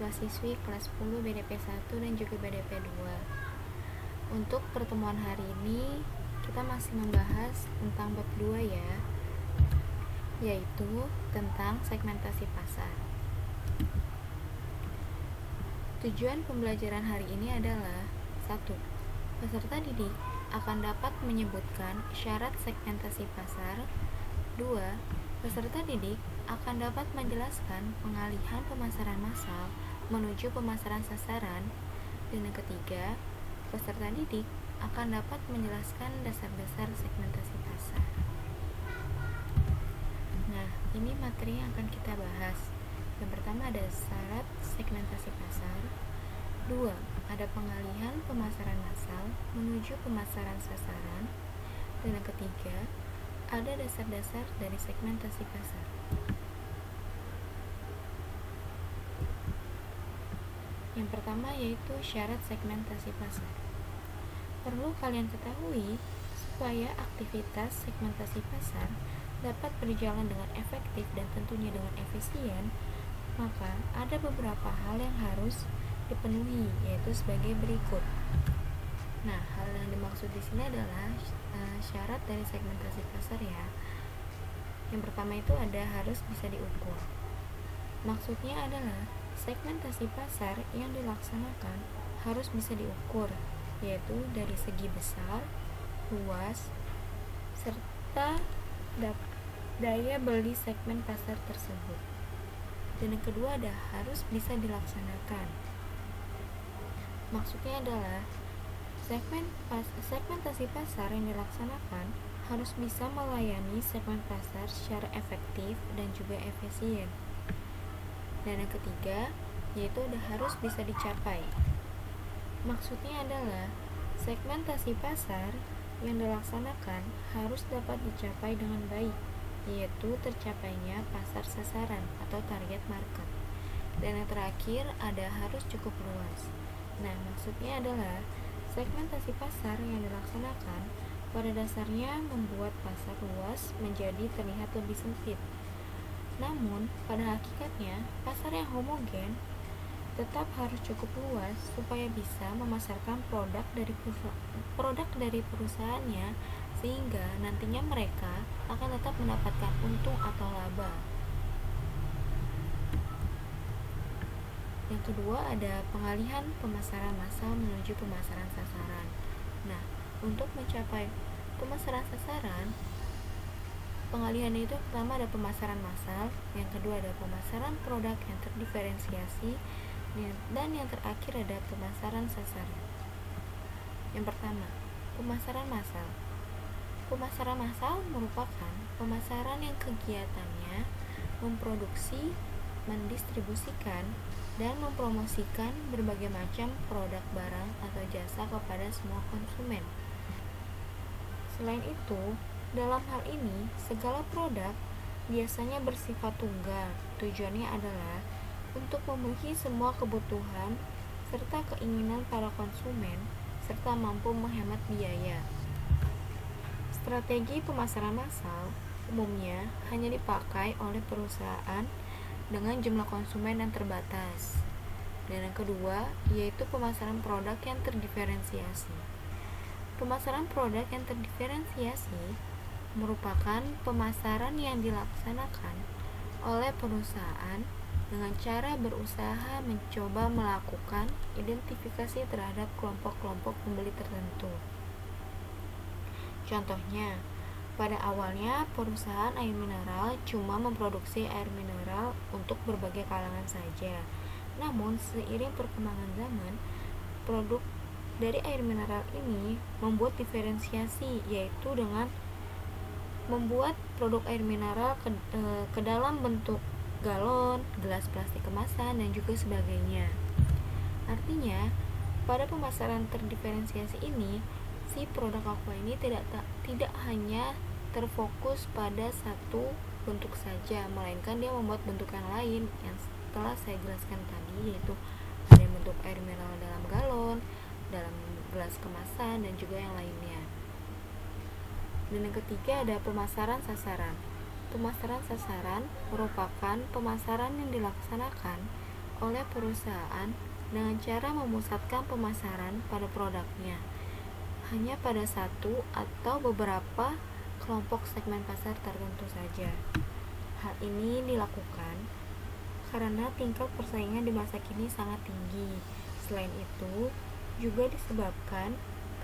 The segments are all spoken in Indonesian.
siswa-siswi kelas 10 BDP 1 dan juga BDP 2. Untuk pertemuan hari ini kita masih membahas tentang bab 2 ya, yaitu tentang segmentasi pasar. Tujuan pembelajaran hari ini adalah 1. Peserta didik akan dapat menyebutkan syarat segmentasi pasar. 2. Peserta didik akan dapat menjelaskan pengalihan pemasaran massal menuju pemasaran sasaran. Dan yang ketiga, peserta didik akan dapat menjelaskan dasar-dasar segmentasi pasar. Nah, ini materi yang akan kita bahas. Yang pertama ada syarat segmentasi pasar. 2. Ada pengalihan pemasaran massal menuju pemasaran sasaran. Dan yang ketiga, ada dasar-dasar dari segmentasi pasar. Yang pertama yaitu syarat segmentasi pasar. Perlu kalian ketahui, supaya aktivitas segmentasi pasar dapat berjalan dengan efektif dan tentunya dengan efisien, maka ada beberapa hal yang harus dipenuhi, yaitu sebagai berikut. Nah, hal yang dimaksud di sini adalah syarat dari segmentasi pasar ya. Yang pertama itu ada harus bisa diukur. Maksudnya adalah segmentasi pasar yang dilaksanakan harus bisa diukur, yaitu dari segi besar, luas, serta daya beli segmen pasar tersebut. Dan yang kedua ada harus bisa dilaksanakan. Maksudnya adalah segmentasi pasar yang dilaksanakan harus bisa melayani segmen pasar secara efektif dan juga efisien. Dan yang ketiga, yaitu harus bisa dicapai. Maksudnya adalah segmentasi pasar yang dilaksanakan harus dapat dicapai dengan baik, yaitu tercapainya pasar sasaran atau target market. Dan yang terakhir ada harus cukup luas. Nah, maksudnya adalah segmentasi pasar yang dilaksanakan pada dasarnya membuat pasar luas menjadi terlihat lebih sempit. Namun, pada hakikatnya, pasar yang homogen tetap harus cukup luas supaya bisa memasarkan produk dari perusahaannya, sehingga nantinya mereka akan tetap mendapatkan untung atau laba. Yang kedua ada pengalihan pemasaran massal menuju pemasaran sasaran. Nah, untuk mencapai pemasaran sasaran, pengalihan itu pertama ada pemasaran massal, yang kedua ada pemasaran produk yang terdiferensiasi, dan yang terakhir ada pemasaran sasaran. Yang pertama, pemasaran massal. Pemasaran massal merupakan pemasaran yang kegiatannya memproduksi, mendistribusikan, dan mempromosikan berbagai macam produk barang atau jasa kepada semua konsumen. Selain itu, dalam hal ini, segala produk biasanya bersifat tunggal. Tujuannya adalah untuk memenuhi semua kebutuhan serta keinginan para konsumen, serta mampu menghemat biaya. Strategi pemasaran massal umumnya hanya dipakai oleh perusahaan dengan jumlah konsumen yang terbatas. Dan yang kedua, yaitu pemasaran produk yang terdiferensiasi. Pemasaran produk yang terdiferensiasi merupakan pemasaran yang dilaksanakan oleh perusahaan dengan cara berusaha mencoba melakukan identifikasi terhadap kelompok-kelompok pembeli tertentu. Contohnya, pada awalnya perusahaan air mineral cuma memproduksi air mineral untuk berbagai kalangan saja. Namun, seiring perkembangan zaman, produk dari air mineral ini membuat diferensiasi, yaitu dengan membuat produk air mineral ke dalam bentuk galon, gelas plastik kemasan, dan juga sebagainya. Artinya, pada pemasaran terdiferensiasi ini, si produk aqua ini tidak hanya terfokus pada satu bentuk saja, melainkan dia membuat bentuk yang lain yang telah saya jelaskan tadi, yaitu ada bentuk air mineral dalam galon, dalam gelas kemasan, dan juga yang lainnya. Dan yang ketiga ada pemasaran sasaran. Pemasaran sasaran merupakan pemasaran yang dilaksanakan oleh perusahaan dengan cara memusatkan pemasaran pada produknya hanya pada satu atau beberapa kelompok segmen pasar tertentu saja. Hal ini dilakukan karena tingkat persaingan di masa kini sangat tinggi. Selain itu, juga disebabkan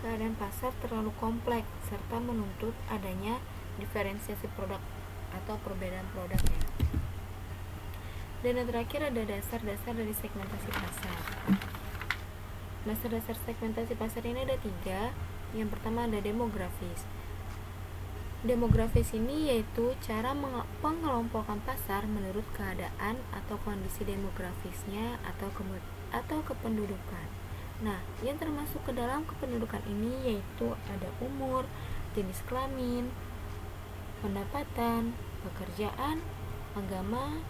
keadaan pasar terlalu kompleks serta menuntut adanya diferensiasi produk atau perbedaan produk ya. Dan yang terakhir ada dasar-dasar dari segmentasi pasar. Dasar-dasar segmentasi pasar ini ada 3. Yang pertama ada demografis. Demografis ini yaitu cara pengelompokan pasar menurut keadaan atau kondisi demografisnya atau kependudukan. Nah, yang termasuk ke dalam kependudukan ini yaitu ada umur, jenis kelamin, pendapatan, pekerjaan, agama,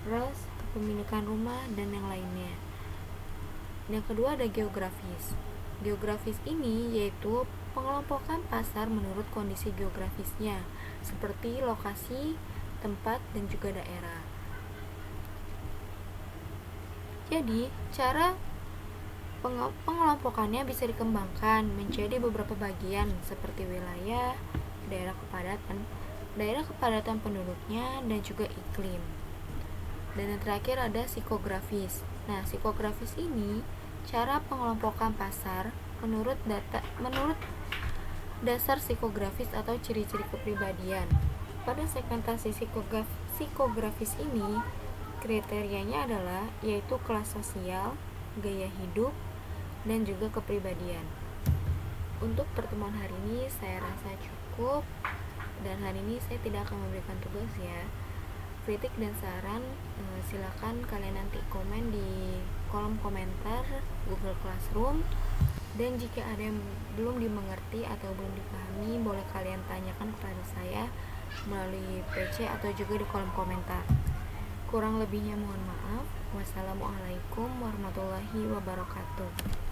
ras, kepemilikan rumah, dan yang lainnya. Yang kedua ada geografis. Geografis ini yaitu pengelompokan pasar menurut kondisi geografisnya, seperti lokasi, tempat, dan juga daerah. Jadi, cara pengelompokannya bisa dikembangkan menjadi beberapa bagian seperti wilayah, daerah kepadatan penduduknya, dan juga iklim. Dan yang terakhir ada psikografis. Nah, psikografis ini cara pengelompokan pasar menurut dasar psikografis atau ciri-ciri kepribadian. Pada segmentasi psikografis ini, kriterianya adalah yaitu kelas sosial, gaya hidup, dan juga kepribadian. Untuk pertemuan hari ini saya rasa cukup, dan hari ini saya tidak akan memberikan tugas ya. Kritik dan saran silakan kalian nanti komen di kolom komentar Google Classroom. Dan jika ada yang belum dimengerti atau belum dipahami, boleh kalian tanyakan kepada saya melalui PC atau juga di kolom komentar. Kurang lebihnya mohon maaf. Wassalamualaikum warahmatullahi wabarakatuh.